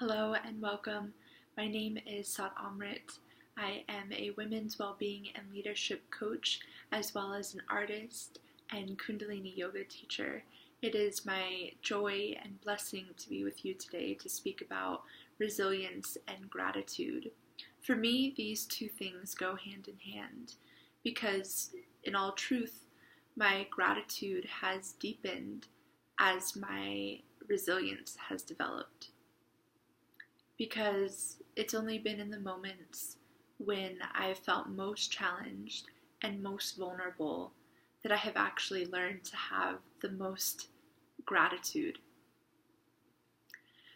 Hello and welcome. My name is Amrit. I am a women's well-being and leadership coach, as well as an artist and Kundalini yoga teacher. It is my joy and blessing to be with you today to speak about resilience and gratitude. For me, these two things go hand in hand because, in all truth, my gratitude has deepened as my resilience has developed. Because it's only been in the moments when I have felt most challenged and most vulnerable that I have actually learned to have the most gratitude.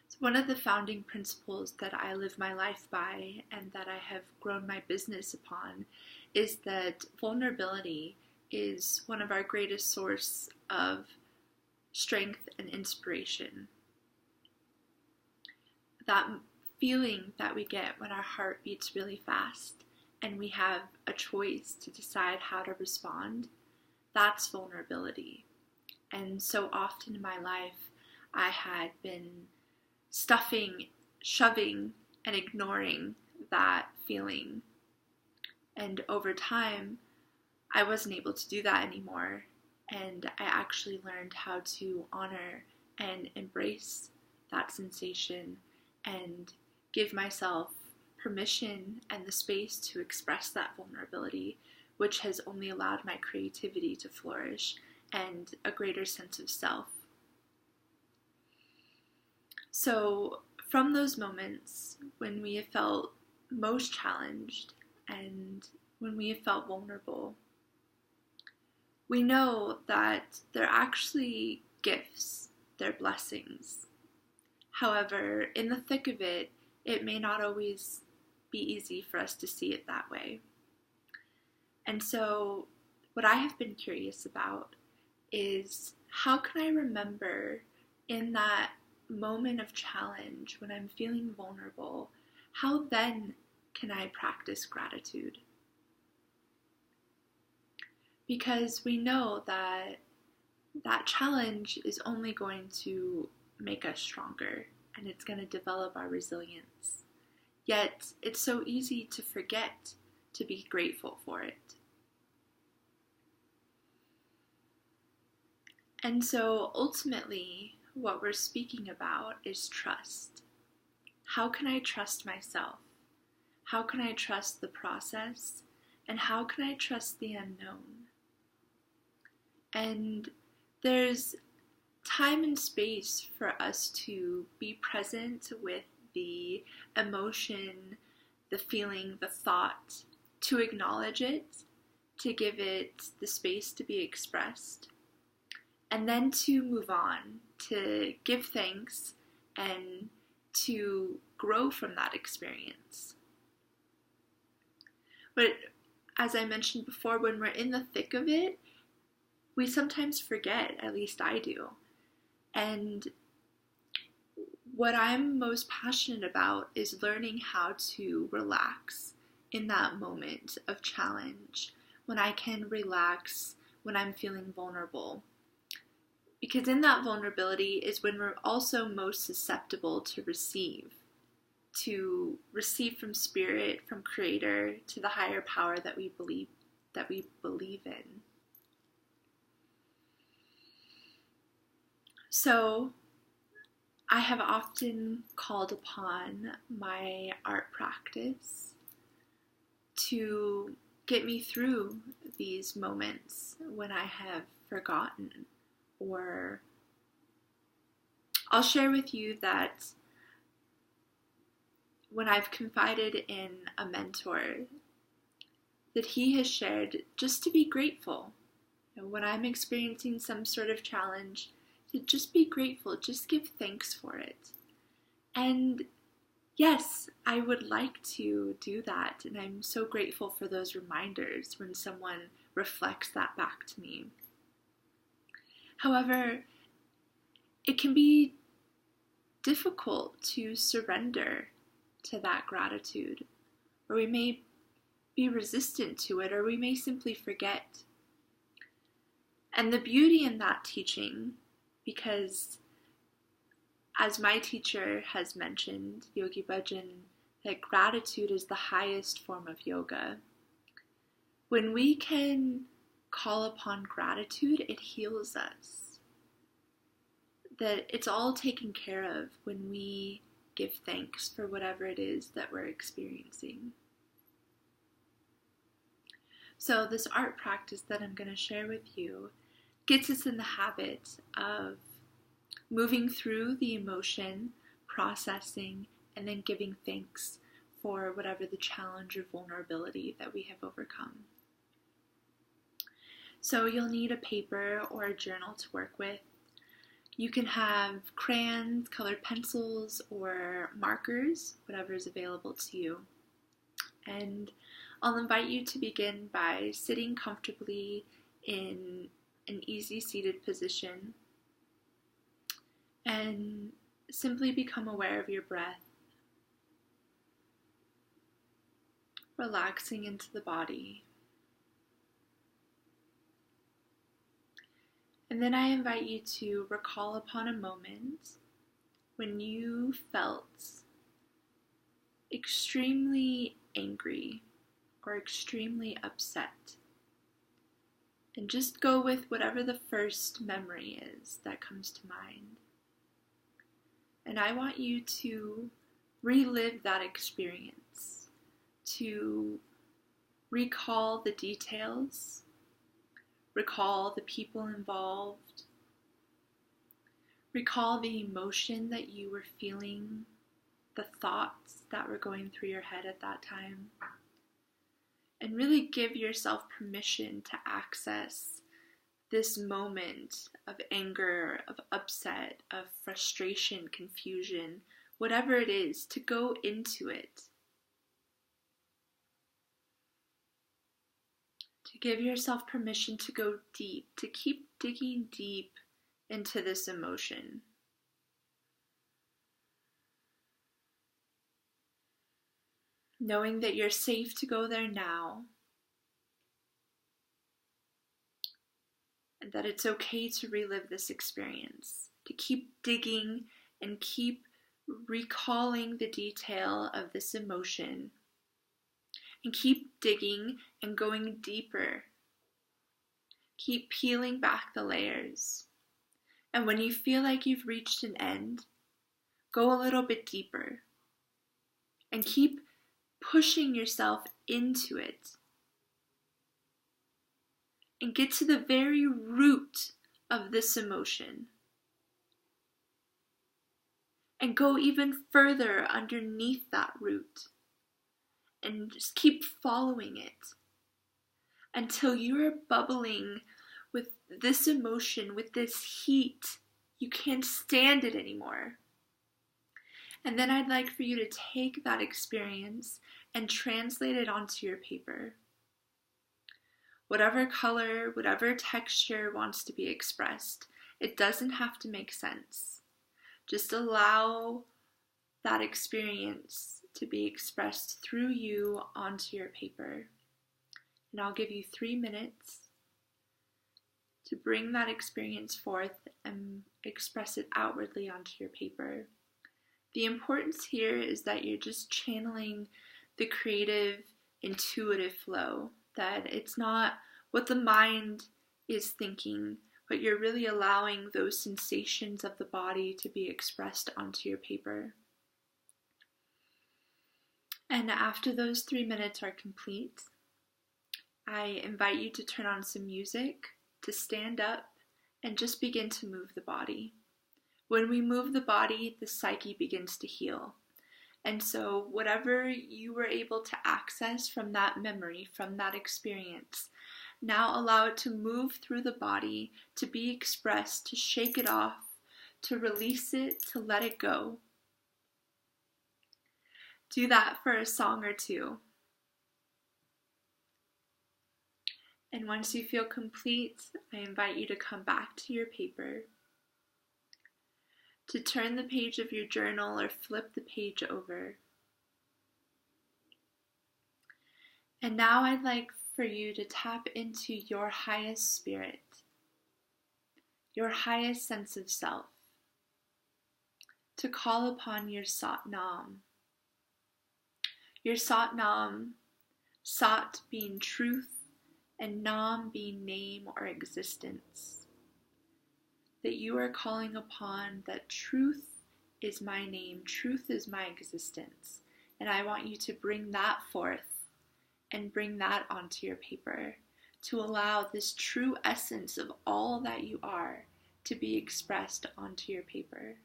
So one of the founding principles that I live my life by and that I have grown my business upon is that vulnerability is one of our greatest source of strength and inspiration. That feeling that we get when our heart beats really fast and we have a choice to decide how to respond, that's vulnerability. And so often in my life, I had been stuffing, shoving, and ignoring that feeling. And over time, I wasn't able to do that anymore. And I actually learned how to honor and embrace that sensation and give myself permission and the space to express that vulnerability, which has only allowed my creativity to flourish and a greater sense of self. So from those moments when we have felt most challenged and when we have felt vulnerable, we know that they're actually gifts, they're blessings. However, in the thick of it, it may not always be easy for us to see it that way. And so what I have been curious about is how can I remember in that moment of challenge when I'm feeling vulnerable, how then can I practice gratitude? Because we know that that challenge is only going to make us stronger and it's going to develop our resilience. Yet it's so easy to forget to be grateful for it. And so ultimately, what we're speaking about is trust. How can I trust myself? How can I trust the process? And how can I trust the unknown? And there's time and space for us to be present with the emotion, the feeling, the thought, to acknowledge it, to give it the space to be expressed, and then to move on, to give thanks, and to grow from that experience. But as I mentioned before, when we're in the thick of it, we sometimes forget, at least I do. And what I'm most passionate about is learning how to relax in that moment of challenge, when I can relax when I'm feeling vulnerable. Because in that vulnerability is when we're also most susceptible to receive from spirit, from creator, to the higher power that we believe in. So I have often called upon my art practice to get me through these moments when I have forgotten. Or I'll share with you that when I've confided in a mentor, that he has shared just to be grateful. When I'm experiencing some sort of challenge, to just be grateful, just give thanks for it. And yes, I would like to do that, and I'm so grateful for those reminders when someone reflects that back to me. However, it can be difficult to surrender to that gratitude, or we may be resistant to it, or we may simply forget. And the beauty in that teaching, because as my teacher has mentioned, Yogi Bhajan, that gratitude is the highest form of yoga. When we can call upon gratitude, it heals us. That it's all taken care of when we give thanks for whatever it is that we're experiencing. So this art practice that I'm going to share with you gets us in the habit of moving through the emotion, processing, and then giving thanks for whatever the challenge or vulnerability that we have overcome. So you'll need a paper or a journal to work with. You can have crayons, colored pencils, or markers, whatever is available to you. And I'll invite you to begin by sitting comfortably in an easy seated position and simply become aware of your breath, relaxing into the body. And then I invite you to recall upon a moment when you felt extremely angry or extremely upset. And just go with whatever the first memory is that comes to mind. And I want you to relive that experience, to recall the details, recall the people involved, recall the emotion that you were feeling, the thoughts that were going through your head at that time, and really give yourself permission to access this moment of anger, of upset, of frustration, confusion, whatever it is, to go into it. To give yourself permission to go deep, to keep digging deep into this emotion. Knowing that you're safe to go there now, and that it's okay to relive this experience, to keep digging and keep recalling the detail of this emotion, and keep digging and going deeper. Keep peeling back the layers. And when you feel like you've reached an end, go a little bit deeper and keep pushing yourself into it. And get to the very root of this emotion. And go even further underneath that root. And just keep following it until you are bubbling with this emotion, with this heat. You can't stand it anymore. And then I'd like for you to take that experience and translate it onto your paper. Whatever color, whatever texture wants to be expressed, it doesn't have to make sense. Just allow that experience to be expressed through you onto your paper. And I'll give you 3 minutes to bring that experience forth and express it outwardly onto your paper. The importance here is that you're just channeling the creative, intuitive flow, that it's not what the mind is thinking, but you're really allowing those sensations of the body to be expressed onto your paper. And after those 3 minutes are complete, I invite you to turn on some music, to stand up, and just begin to move the body. When we move the body, the psyche begins to heal. And so whatever you were able to access from that memory, from that experience, now allow it to move through the body, to be expressed, to shake it off, to release it, to let it go. Do that for a song or two. And once you feel complete, I invite you to come back to your paper, to turn the page of your journal or flip the page over. And now I'd like for you to tap into your highest spirit, your highest sense of self. to call upon your Sat Nam. Your Sat Nam, Sat being truth, and Nam being name or existence. That you are calling upon that truth is my name, truth is my existence. And I want you to bring that forth and bring that onto your paper to allow this true essence of all that you are to be expressed onto your paper.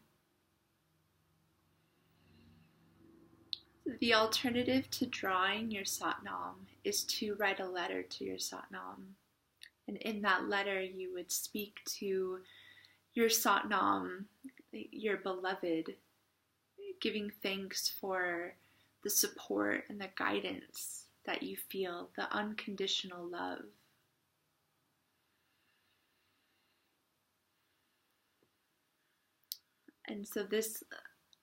The alternative to drawing your Satnam is to write a letter to your Satnam. And in that letter, you would speak to your Satnam, your beloved, giving thanks for the support and the guidance that you feel, the unconditional love. And so this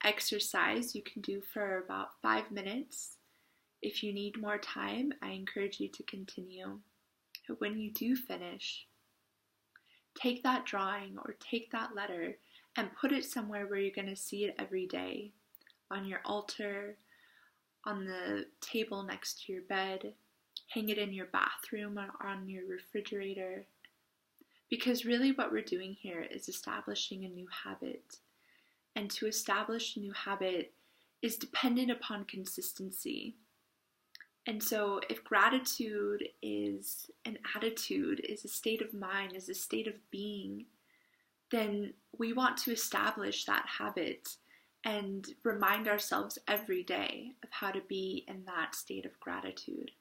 exercise you can do for about 5 minutes. If you need more time, I encourage you to continue. When you do finish, take that drawing or take that letter and put it somewhere where you're going to see it every day. On your altar, on the table next to your bed, hang it in your bathroom or on your refrigerator. Because really what we're doing here is establishing a new habit. And to establish a new habit is dependent upon consistency. And so if gratitude is an attitude, is a state of mind, is a state of being, then we want to establish that habit and remind ourselves every day of how to be in that state of gratitude.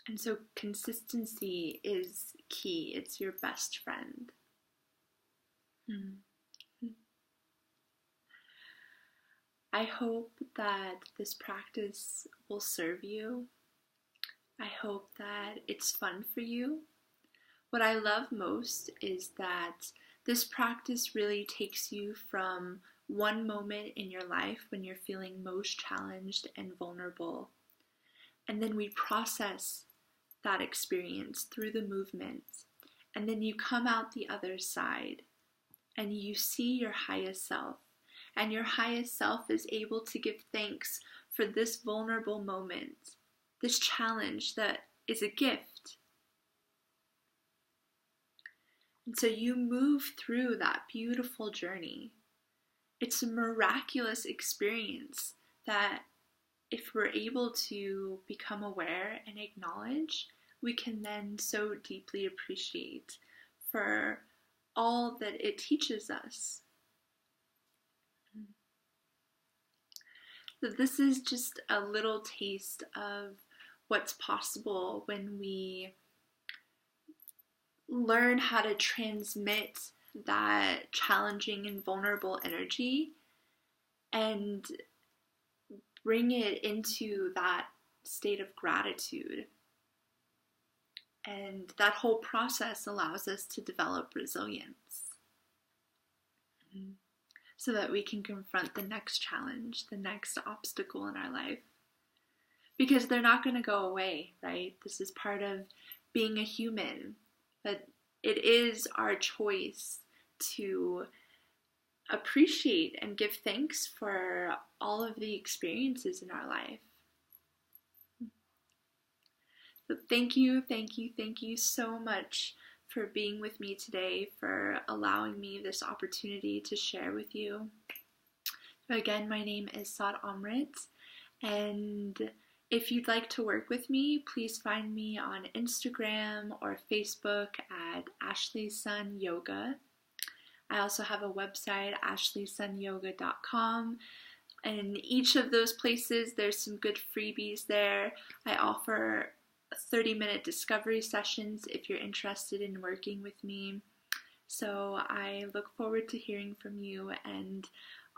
And so consistency is key. It's your best friend. I hope that this practice will serve you. I hope that it's fun for you. What I love most is that this practice really takes you from one moment in your life when you're feeling most challenged and vulnerable. And then we process that experience through the movement. And then you come out the other side and you see your highest self. And your highest self is able to give thanks for this vulnerable moment, this challenge that is a gift. And so you move through that beautiful journey. It's a miraculous experience that if we're able to become aware and acknowledge, we can then so deeply appreciate for all that it teaches us. So this is just a little taste of what's possible when we learn how to transmit that challenging and vulnerable energy and bring it into that state of gratitude. And that whole process allows us to develop resilience so that we can confront the next challenge, the next obstacle in our life. Because they're not going to go away, right? This is part of being a human. But it is our choice to appreciate and give thanks for all of the experiences in our life. So thank you so much for being with me today, for allowing me this opportunity to share with you. So again, my name is Sad Amrit, and if you'd like to work with me, please find me on Instagram or Facebook at Ashley Sun Yoga. I also have a website, ashleysunyoga.com. And in each of those places, there's some good freebies there. I offer 30-minute discovery sessions if you're interested in working with me. So I look forward to hearing from you and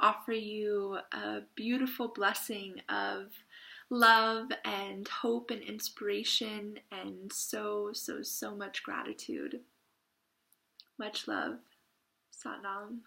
offer you a beautiful blessing of love and hope and inspiration and so much gratitude. Much love. Satnam.